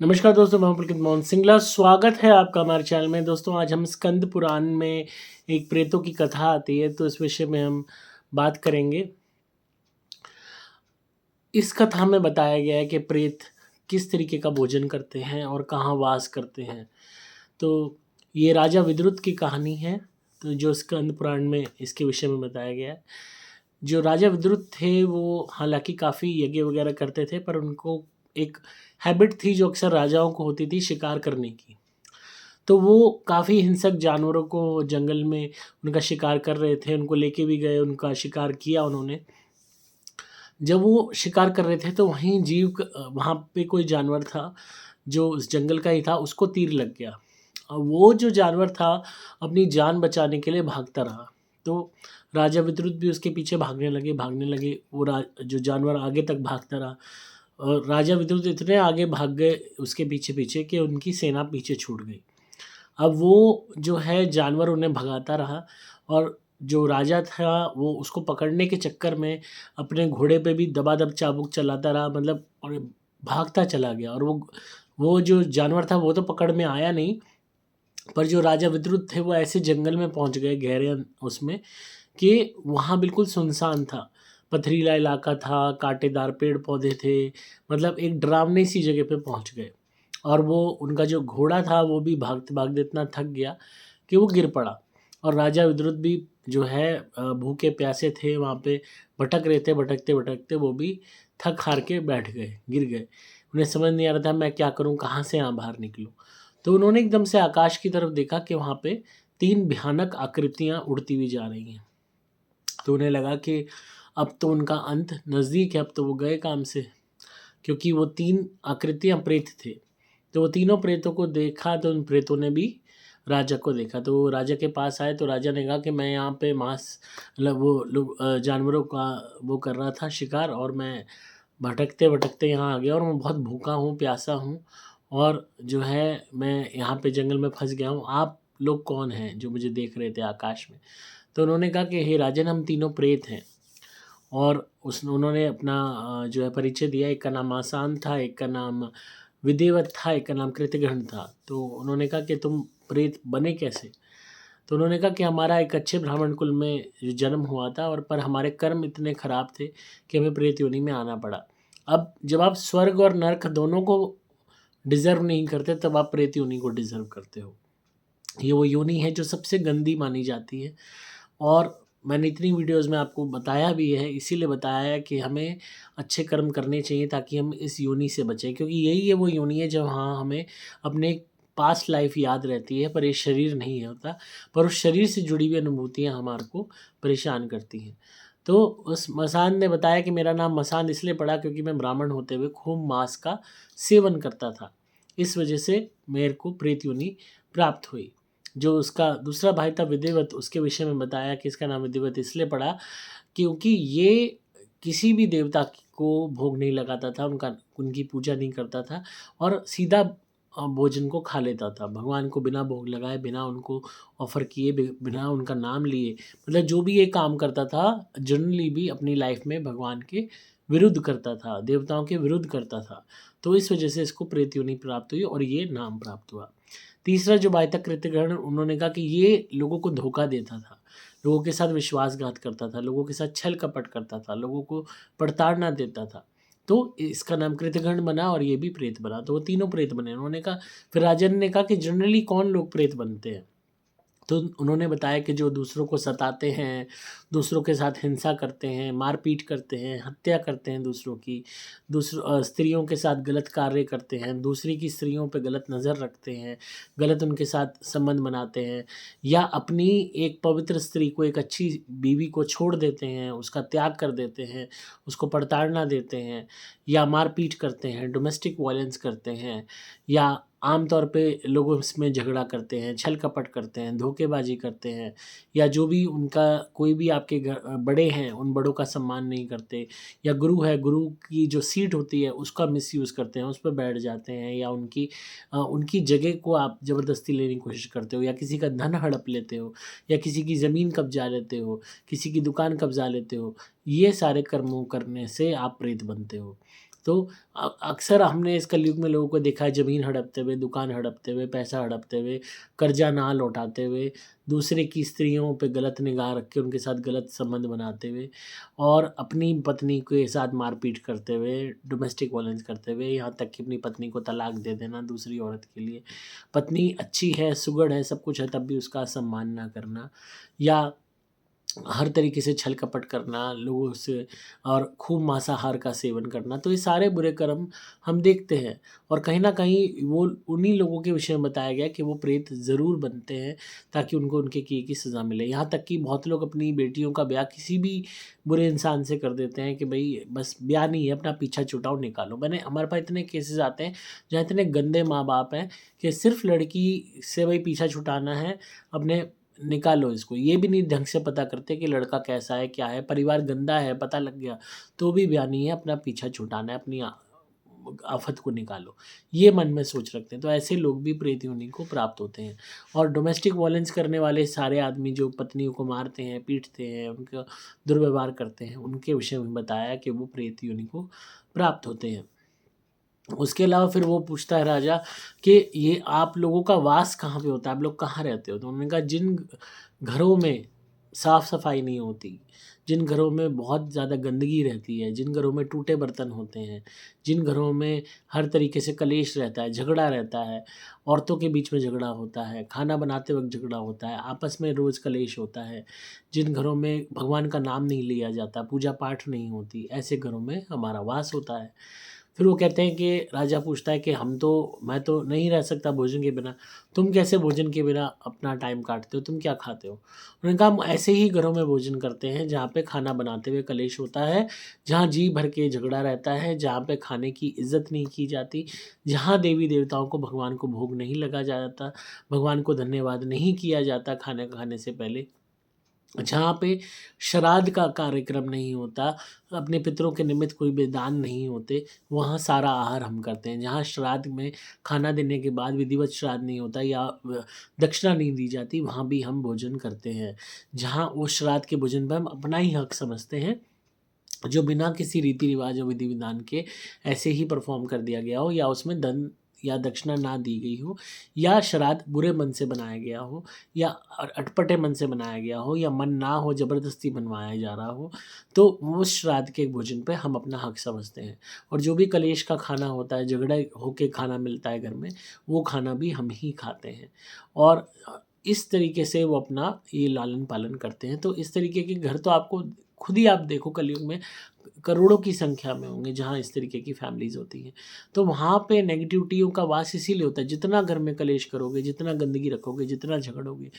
नमस्कार दोस्तों, मैं हूं पुलकित मोहन सिंगला। स्वागत है आपका हमारे चैनल में। दोस्तों, आज हम स्कंद पुराण में एक प्रेतों की कथा आती है, तो इस विषय में हम बात करेंगे। इस कथा में बताया गया है कि प्रेत किस तरीके का भोजन करते हैं और कहाँ वास करते हैं। तो ये राजा विद्रुत की कहानी है, तो जो स्कंद पुराण में इसके विषय में बताया गया है। जो राजा विद्रुत थे वो हालांकि काफ़ी यज्ञ वगैरह करते थे, पर उनको एक हैबिट थी जो अक्सर राजाओं को होती थी, शिकार करने की। तो वो काफ़ी हिंसक जानवरों को जंगल में उनका शिकार कर रहे थे, उनको लेके भी गए, उनका शिकार किया उन्होंने। जब वो शिकार कर रहे थे तो वहीं वहाँ पे कोई जानवर था, जो उस जंगल का ही था, उसको तीर लग गया। वो जो जानवर था अपनी जान बचाने के लिए भागता रहा। तो राजा विद्रुत भी उसके पीछे भागने लगे, वो जो जानवर आगे तक भागता रहा। और राजा विद्रुत इतने आगे भाग गए उसके पीछे-पीछे कि उनकी सेना पीछे छूट गई। अब वो जो है जानवर उन्हें भगाता रहा, और जो राजा था वो उसको पकड़ने के चक्कर में अपने घोड़े पे भी दबादब चाबुक चलाता रहा, मतलब, और भागता चला गया। और वो जो जानवर था वो तो पकड़ में आया नहीं, पर जो राजा विद्रुत थे वो ऐसे जंगल में पहुंच गए, गहरे उसमें, कि वहाँ बिल्कुल सुनसान था। पथरीला इलाका था, कांटेदार पेड़ पौधे थे, मतलब एक डरावनी सी जगह पे पहुंच गए। और वो उनका जो घोड़ा था वो भी भागते-भागते इतना थक गया कि वो गिर पड़ा। और राजा विद्रुत भी जो है भूखे प्यासे थे, वहाँ पे भटक रहे थे, भटकते-भटकते वो भी थक-हार के बैठ गए, गिर गए। उन्हें समझ नहीं आ रहा था मैं क्या करूँ, कहाँ से यहाँ बाहर निकलूँ? तो उन्होंने एकदम से आकाश की तरफ देखा कि वहाँ पे 3 भयानक आकृतियाँ उड़ती हुई जा रही हैं। तो उन्हें लगा कि अब तो उनका अंत नज़दीक है, अब तो वो गए काम से, क्योंकि वो 3 आकृतियाँ प्रेत थे। तो वो तीनों प्रेतों को देखा, तो उन प्रेतों ने भी राजा को देखा। तो वो राजा के पास आए, तो राजा ने कहा कि मैं यहाँ पे मतलब वो लोग जानवरों का वो कर रहा था शिकार, और मैं भटकते-भटकते यहाँ आ गया, और मैं बहुत भूखा हूँ, प्यासा हूँ, और जो है मैं यहाँ पे जंगल में फँस गया हूँ। आप लोग कौन हैं जो मुझे देख रहे थे आकाश में? तो उन्होंने कहा कि हे राजन, हम तीनों प्रेत हैं। और उन्होंने अपना जो है परिचय दिया। एक का नाम आसान था, एक का नाम विधिवत था, एक का नाम कृतघ्न था। तो उन्होंने कहा कि तुम प्रेत बने कैसे? तो उन्होंने कहा कि हमारा एक अच्छे ब्राह्मण कुल में जन्म हुआ था, और पर हमारे कर्म इतने खराब थे कि हमें प्रेत योनि में आना पड़ा। अब जब आप स्वर्ग और नर्क दोनों को डिज़र्व नहीं करते, तब आप प्रेत योनि को डिज़र्व करते हो। ये वो योनि है जो सबसे गंदी मानी जाती है। और मैंने इतनी वीडियोज़ में आपको बताया भी है, इसीलिए बताया है कि हमें अच्छे कर्म करने चाहिए ताकि हम इस योनि से बचें, क्योंकि यही है वो योनि है जहाँ हमें अपने पास्ट लाइफ याद रहती है, पर ये शरीर नहीं होता। पर उस शरीर से जुड़ी हुई अनुभूतियाँ हमारे को परेशान करती हैं। तो उस मसान ने बताया कि मेरा नाम मसान इसलिए पड़ा क्योंकि मैं ब्राह्मण होते हुए खूब मांस का सेवन करता था। इस वजह से मेरे को प्रेत योनि प्राप्त हुई। जो उसका दूसरा भाई था विधिवत, उसके विषय में बताया कि इसका नाम विधिवत इसलिए पड़ा क्योंकि ये किसी भी देवता को भोग नहीं लगाता था, उनकी पूजा नहीं करता था, और सीधा भोजन को खा लेता था। भगवान को बिना भोग लगाए, बिना उनको ऑफ़र किए, बिना उनका नाम लिए, मतलब जो भी ये काम करता था, जनरली भी अपनी लाइफ़ में भगवान के विरुद्ध करता था, देवताओं के विरुद्ध करता था। तो इस वजह से इसको प्रेत योनि प्राप्त हुई और ये नाम प्राप्त हुआ। तीसरा जो बायतक कृत्यगण, उन्होंने कहा कि ये लोगों को धोखा देता था, लोगों के साथ विश्वासघात करता था, लोगों के साथ छल कपट करता था, लोगों को प्रताड़ना देता था। तो इसका नाम कृतघ्न बना और ये भी प्रेत बना, तो वो तीनों प्रेत बने। उन्होंने कहा, फिर राजन ने कहा कि जनरली कौन लोग प्रेत बनते हैं? तो उन्होंने बताया कि जो दूसरों को सताते हैं, दूसरों के साथ हिंसा करते हैं, मार-पीट करते हैं, हत्या करते हैं दूसरों की, स्त्रियों के साथ गलत कार्य करते हैं, दूसरी की स्त्रियों पे गलत नज़र रखते हैं, गलत उनके साथ संबंध बनाते हैं, या अपनी एक पवित्र स्त्री को, एक अच्छी बीवी को छोड़ देते हैं, उसका त्याग कर देते हैं, उसको प्रताड़ना देते हैं, या मार-पीट करते हैं, डोमेस्टिक वायलेंस करते हैं, या आम तौर पे लोग इसमें झगड़ा करते हैं, छल-कपट करते हैं, धोखेबाज़ी करते हैं, या जो भी उनका कोई भी आपके बड़े हैं, उन बड़ों का सम्मान नहीं करते, या गुरु है, गुरु की जो सीट होती है उसका मिसयूज़ करते हैं, उस पे बैठ जाते हैं, या उनकी जगह को आप ज़बरदस्ती लेने की कोशिश करते हो, या किसी का धन हड़प लेते हो, या किसी की ज़मीन कब्ज़ा लेते हो, किसी की दुकान कब्ज़ा लेते हो। ये सारे कर्मों करने से आप प्रेत बनते हो। तो अक्सर हमने इस कलयुग में लोगों को देखा है ज़मीन हड़पते हुए, दुकान हड़पते हुए, पैसा हड़पते हुए, कर्जा ना लौटाते हुए, दूसरे की स्त्रियों पे गलत निगाह रख के उनके साथ गलत संबंध बनाते हुए और अपनी पत्नी के साथ मारपीट करते हुए, डोमेस्टिक वायलेंस करते हुए, यहाँ तक कि अपनी पत्नी को तलाक दे देना दूसरी औरत के लिए। पत्नी अच्छी है, सुघड़ है, सब कुछ है, तब भी उसका सम्मान ना करना या हर तरीके से छल कपट करना लोगों से और खूब मांसाहार का सेवन करना, तो ये सारे बुरे कर्म हम देखते हैं। और कहीं न कहीं वो उन्हीं लोगों के विषय में बताया गया है कि वो प्रेत ज़रूर बनते हैं ताकि उनको उनके किए की सज़ा मिले। यहाँ तक कि बहुत लोग अपनी बेटियों का ब्याह किसी भी बुरे इंसान से कर देते हैं कि भई बस ब्याह नहीं है, अपना पीछा छुटाओ, निकालो। हमारे पास इतने केसेज़ आते हैं जहाँ इतने गंदे माँ-बाप हैं कि सिर्फ़ लड़की से भई पीछा छुटाना है, अपने निकालो इसको। ये भी नहीं ढंग से पता करते कि लड़का कैसा है, क्या है, परिवार गंदा है, पता लग गया, तो भी ब्याह नहीं है, अपना पीछा छुटाना है, अपनी आफ़त को निकालो। ये मन में सोच रखते हैं, तो ऐसे लोग भी प्रेत योनि को प्राप्त होते हैं। और डोमेस्टिक वायलेंस करने वाले सारे आदमी जो पत्नियों को मारते हैं, पीटते हैं, उनका दुर्व्यवहार करते हैं, उनके विषय में बताया कि वो प्रेत योनि को प्राप्त होते हैं। उसके अलावा फिर वो पूछता है राजा कि ये आप लोगों का वास कहाँ पे होता है? आप लोग कहाँ रहते हो? तो उन्होंने कहा जिन घरों में साफ-सफाई नहीं होती, जिन घरों में बहुत ज़्यादा गंदगी रहती है, जिन घरों में टूटे बर्तन होते हैं, जिन घरों में हर तरीके से कलेश रहता है, झगड़ा रहता है, औरतों के बीच में झगड़ा होता है, खाना बनाते वक़्त झगड़ा होता है, आपस में रोज़ कलेश होता है, जिन घरों में भगवान का नाम नहीं लिया जाता, पूजा-पाठ नहीं होती, ऐसे घरों में हमारा वास होता है। फिर वो कहते हैं कि राजा पूछता है कि मैं तो नहीं रह सकता भोजन के बिना, तुम कैसे भोजन के बिना अपना टाइम काटते हो, तुम क्या खाते हो? उन्होंने कहा हम ऐसे ही घरों में भोजन करते हैं जहाँ पे खाना बनाते हुए कलेश होता है, जहाँ जी भर के झगड़ा रहता है, जहाँ पे खाने की इज़्ज़त नहीं की जाती, जहाँ देवी-देवताओं को भगवान को भोग नहीं लगा जाता, भगवान को धन्यवाद नहीं किया जाता खाने खाने से पहले। जहाँ पे श्राद्ध का कार्यक्रम नहीं होता, अपने पितरों के निमित्त कोई भी दान नहीं होते, वहाँ सारा आहार हम करते हैं। जहाँ श्राद्ध में खाना देने के बाद विधिवत श्राद्ध नहीं होता या दक्षिणा नहीं दी जाती, वहाँ भी हम भोजन करते हैं। जहाँ उस श्राद्ध के भोजन पे हम अपना ही हक समझते हैं, जो बिना किसी रीति-रिवाज और विधि-विधान के ऐसे ही परफ़ॉर्म कर दिया गया हो या उसमें धन या दक्षिणा ना दी गई हो या श्राद्ध बुरे मन से बनाया गया हो या अटपटे मन से बनाया गया हो या मन ना हो, ज़बरदस्ती बनवाया जा रहा हो, तो उस श्राद्ध के भोजन पे हम अपना हक समझते हैं। और जो भी कलेश का खाना होता है, झगड़ा होके खाना मिलता है घर में, वो खाना भी हम ही खाते हैं। और इस तरीके से वो अपना ये लालन-पालन करते हैं। तो इस तरीके के घर तो आपको खुद ही आप देखो कलयुग में करोड़ों की संख्या में होंगे जहाँ इस तरीके की फैमिलीज़ होती हैं। तो वहाँ पे नेगेटिविटियों का वास इसीलिए होता है, जितना घर में कलेश करोगे, जितना गंदगी रखोगे, जितना झगड़ोगे,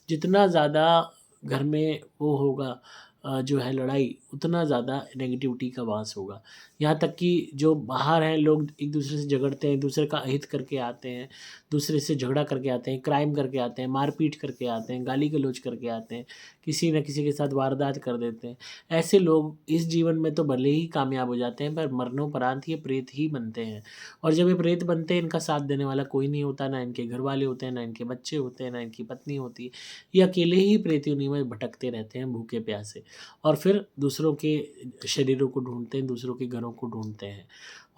जितना ज़्यादा घर में वो होगा जो है लड़ाई, उतना ज़्यादा नेगेटिविटी का वास होगा। यहाँ तक कि जो बाहर हैं लोग एक-दूसरे से झगड़ते हैं, एक-दूसरे का अहित करके आते हैं, दूसरे से झगड़ा करके आते हैं, क्राइम करके आते हैं, मार-पीट करके आते हैं, गाली-गलौज करके आते हैं, किसी न किसी के साथ वारदात कर देते हैं। ऐसे लोग इस जीवन में तो भले ही कामयाब हो जाते हैं, पर मरणोपरांत ये प्रेत ही बनते हैं। और जब ये प्रेत बनते हैं, इनका साथ देने वाला कोई नहीं होता, ना इनके घरवाले होते हैं, ना इनके बच्चे होते हैं, ना इनकी पत्नी होती है। ये अकेले ही प्रेत योनि में भटकते रहते हैं भूखे-प्यासे और फिर दूसरों के शरीरों को ढूँढते हैं, दूसरों के घरों को ढूँढते हैं।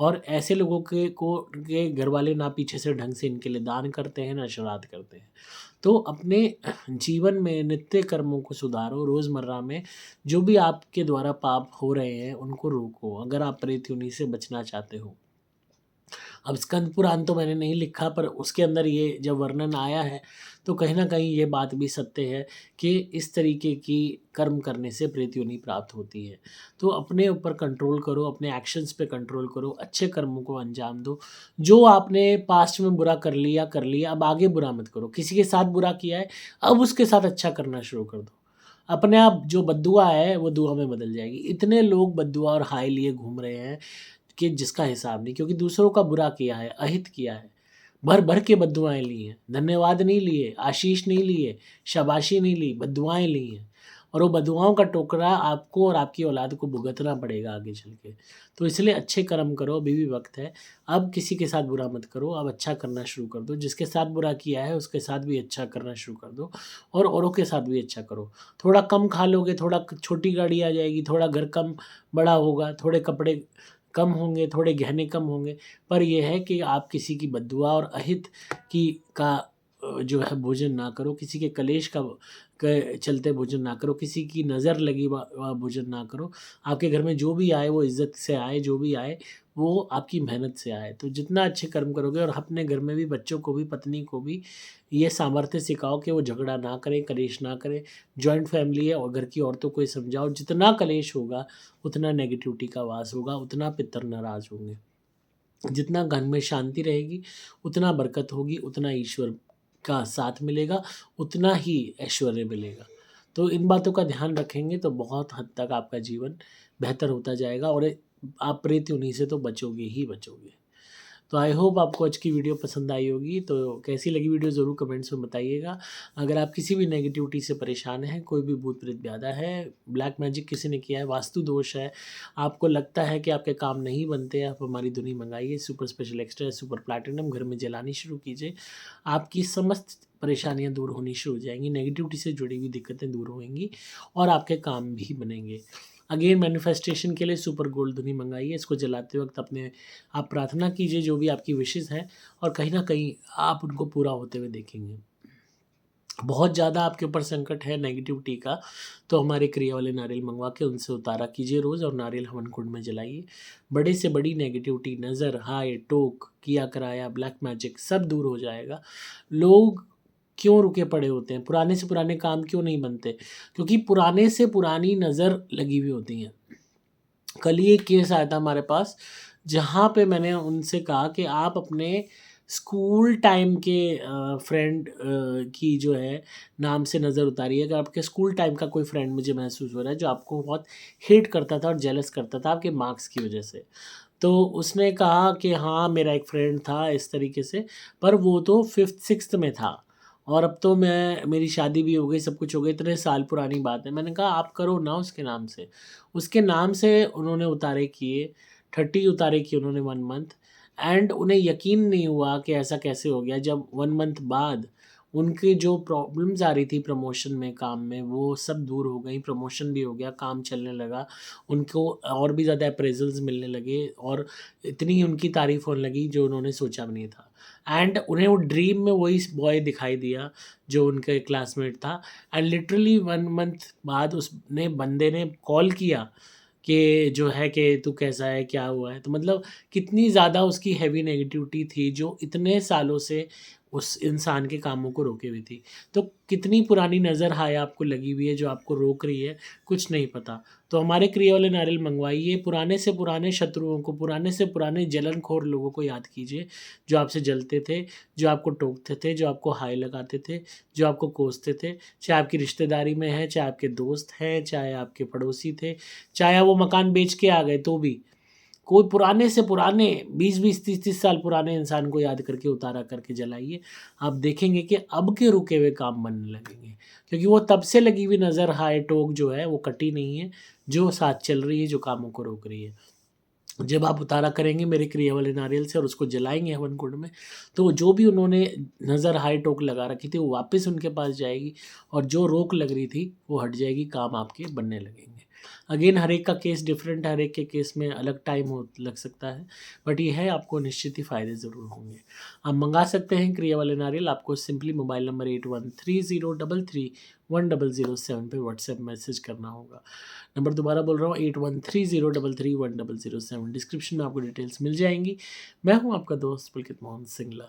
और ऐसे लोगों के घरवाले ना पीछे से ढंग से इनके लिए दान करते हैं, ना श्राद्ध करते हैं। तो अपने जीवन में नित्य कर्मों को सुधारो, रोज़मर्रा में जो भी आपके द्वारा पाप हो रहे हैं, उनको रोको, अगर आप प्रेत योनि से बचना चाहते हो। अब स्कंद पुराण तो मैंने नहीं लिखा पर उसके अंदर ये जब वर्णन आया है, तो कहीं न कहीं ये बात भी सत्य है कि इस तरीके की कर्म करने से प्रेत योनि प्राप्त होती है। तो अपने ऊपर कंट्रोल करो, अपने एक्शंस पे कंट्रोल करो, अच्छे कर्मों को अंजाम दो। जो आपने पास्ट में बुरा कर लिया, अब आगे बुरा मत करो। किसी के साथ बुरा किया है, अब उसके साथ अच्छा करना शुरू कर दो। अपने आप जो बद्दुआ है, वो दुआ में बदल जाएगी। इतने लोग बद्दुआ और हाय लिए घूम रहे हैं कि जिसका हिसाब नहीं, क्योंकि दूसरों का बुरा किया है, अहित किया है, भर-भर के बद्दुआएँ ली हैं, धन्यवाद नहीं लिए, आशीष नहीं लिए, शाबाशी नहीं ली, बद्दुआएँ ली हैं और वो बद्दुआओं का टोकरा आपको और आपकी औलाद को भुगतना पड़ेगा आगे चल के। तो इसलिए अच्छे कर्म करो, अभी भी वक़्त है। अब किसी के साथ बुरा मत करो, अब अच्छा करना शुरू कर दो। जिसके साथ बुरा किया है, उसके साथ भी अच्छा करना शुरू कर दो और औरों के साथ भी अच्छा करो। थोड़ा कम खा लोगे, थोड़ा छोटी गाड़ी आ जाएगी, थोड़ा घर कम बड़ा होगा, थोड़े कपड़े कम होंगे, थोड़े गहने कम होंगे, पर यह है कि आप किसी की बद्दुआ और अहित की का जो है भोजन ना करो, किसी के कलेश का के चलते भोजन ना करो, किसी की नज़र लगी भोजन ना करो। आपके घर में जो भी आए वो इज़्ज़त से आए, जो भी आए वो आपकी मेहनत से आए। तो जितना अच्छे कर्म करोगे, और अपने घर में भी बच्चों को भी, पत्नी को भी ये सामर्थ्य सिखाओ कि वो झगड़ा ना करें, कलेश ना करें। जॉइंट फैमिली है और घर की औरतों को ये समझाओ, जितना कलेश होगा उतना नेगेटिविटी का वास होगा, उतना पितर नाराज़ होंगे। जितना घर में शांति रहेगी उतना बरकत होगी, उतना ईश्वर का साथ मिलेगा, उतना ही ऐश्वर्य मिलेगा। तो इन बातों का ध्यान रखेंगे तो बहुत हद तक आपका जीवन बेहतर होता जाएगा, और आप प्रेत योनि से तो बचोगे ही बचोगे। तो आई होप आपको आज की वीडियो पसंद आई होगी। तो कैसी लगी वीडियो ज़रूर कमेंट्स में बताइएगा। अगर आप किसी भी नेगेटिविटी से परेशान हैं, कोई भी भूत प्रेत ब्याधा है, ब्लैक मैजिक किसी ने किया है, वास्तु दोष है, आपको लगता है कि आपके काम नहीं बनते, आप हमारी धुनी मंगाइए, super special extra, super platinum घर में जलानी शुरू कीजिए। आपकी समस्त परेशानियां दूर होनी शुरू हो जाएंगी, नेगेटिविटी से जुड़ी हुई दिक्कतें दूर होंगी और आपके काम भी बनेंगे। अगेन मैनिफेस्टेशन के लिए सुपर गोल्ड धुनी मंगाइए। इसको जलाते वक्त अपने आप प्रार्थना कीजिए जो भी आपकी विशेज़ हैं, और कहीं ना कहीं आप उनको पूरा होते हुए देखेंगे। बहुत ज़्यादा आपके ऊपर संकट है नेगेटिविटी का, तो हमारे क्रिया वाले नारियल मंगवा के उनसे उतारा कीजिए रोज़, और नारियल हवन कुंड में जलाइए। बड़े से बड़ी नेगेटिविटी, नज़र, हाय, टोक, किया कराया, ब्लैक मैजिक सब दूर हो जाएगा। लोग क्यों रुके पड़े होते हैं, पुराने से पुराने काम क्यों नहीं बनते? क्योंकि पुराने से पुरानी नज़र लगी हुई होती हैं। कल ही एक केस आया था हमारे पास, जहाँ पे मैंने उनसे कहा कि आप अपने स्कूल टाइम के फ्रेंड की जो है नाम से नज़र उतारिए। अगर आपके स्कूल टाइम का कोई फ्रेंड मुझे महसूस हो रहा है जो आपको बहुत हेट करता था और जेलस करता था आपके मार्क्स की वजह से, तो उसने कहा कि हाँ मेरा एक फ्रेंड था इस तरीके से, पर वो तो 5th 6th में था, और अब तो मेरी शादी भी हो गई, सब कुछ हो गया, इतने साल पुरानी बात है। मैंने कहा आप करो ना उसके नाम से। उसके नाम से उन्होंने उतारे किए, 30 उतारे किए उन्होंने 1 मंथ, एंड उन्हें यकीन नहीं हुआ कि ऐसा कैसे हो गया। जब 1 मंथ बाद उनकी जो प्रॉब्लम्स आ रही थी प्रमोशन में, काम में, वो सब दूर हो गई, प्रमोशन भी हो गया, काम चलने लगा, उनको और भी ज़्यादा अप्रेज़ल्स मिलने लगे, और इतनी उनकी तारीफ़ होने लगी जो उन्होंने सोचा भी नहीं था। एंड उन्हें वो ड्रीम में वही बॉय दिखाई दिया जो उनके क्लासमेट था, एंड लिटरली 1 मंथ बाद उसने बंदे ने कॉल किया कि जो है कि तू कैसा है, क्या हुआ है? तो मतलब कितनी ज़्यादा उसकी हेवी नेगेटिविटी थी जो इतने सालों से उस इंसान के कामों को रोके हुई थी। तो कितनी पुरानी नज़र हाय आपको लगी हुई है जो आपको रोक रही है, कुछ नहीं पता। तो हमारे क्रिया वाले नारियल मंगवाइए, पुराने से पुराने शत्रुओं को, पुराने से पुराने जलनखोर लोगों को याद कीजिए जो आपसे जलते थे, जो आपको टोकते थे, जो आपको हाय लगाते थे, जो आपको कोसते थे। चाहे आपकी रिश्तेदारी में है, चाहे आपके दोस्त हैं, चाहे आपके पड़ोसी थे, चाहे वो मकान बेच के आ गए तो भी। कोई पुराने से पुराने 20-20, 30-30 साल पुराने इंसान को याद करके उतारा करके जलाइए। आप देखेंगे कि अब के रुके हुए काम बनने लगेंगे, क्योंकि वो तब से लगी हुई नज़र, हाय टोक जो है वो कटी नहीं है, जो साथ चल रही है, जो कामों को रोक रही है। जब आप उतारा करेंगे मेरे क्रिया वाले नारियल से और उसको जलाएँगे हवन कुंड में, तो जो भी उन्होंने नज़र, हाय टोक लगा रखी थी वो वापस उनके पास जाएगी, और जो रोक लग रही थी वो हट जाएगी, काम आपके बनने लगेंगे। अगेन हर एक का केस डिफरेंट है, हर एक के केस में अलग टाइम हो लग सकता है, बट ये है आपको निश्चित ही फ़ायदे ज़रूर होंगे। आप मंगा सकते हैं क्रिया वाले नारियल। आपको सिंपली मोबाइल नंबर 8130331007 पे व्हाट्सएप मैसेज करना होगा। नंबर दोबारा बोल रहा हूँ, 8130331007। डिस्क्रिप्शन में आपको डिटेल्स मिल जाएंगी। मैं हूँ आपका दोस्त पुलकित मोहन सिंगला।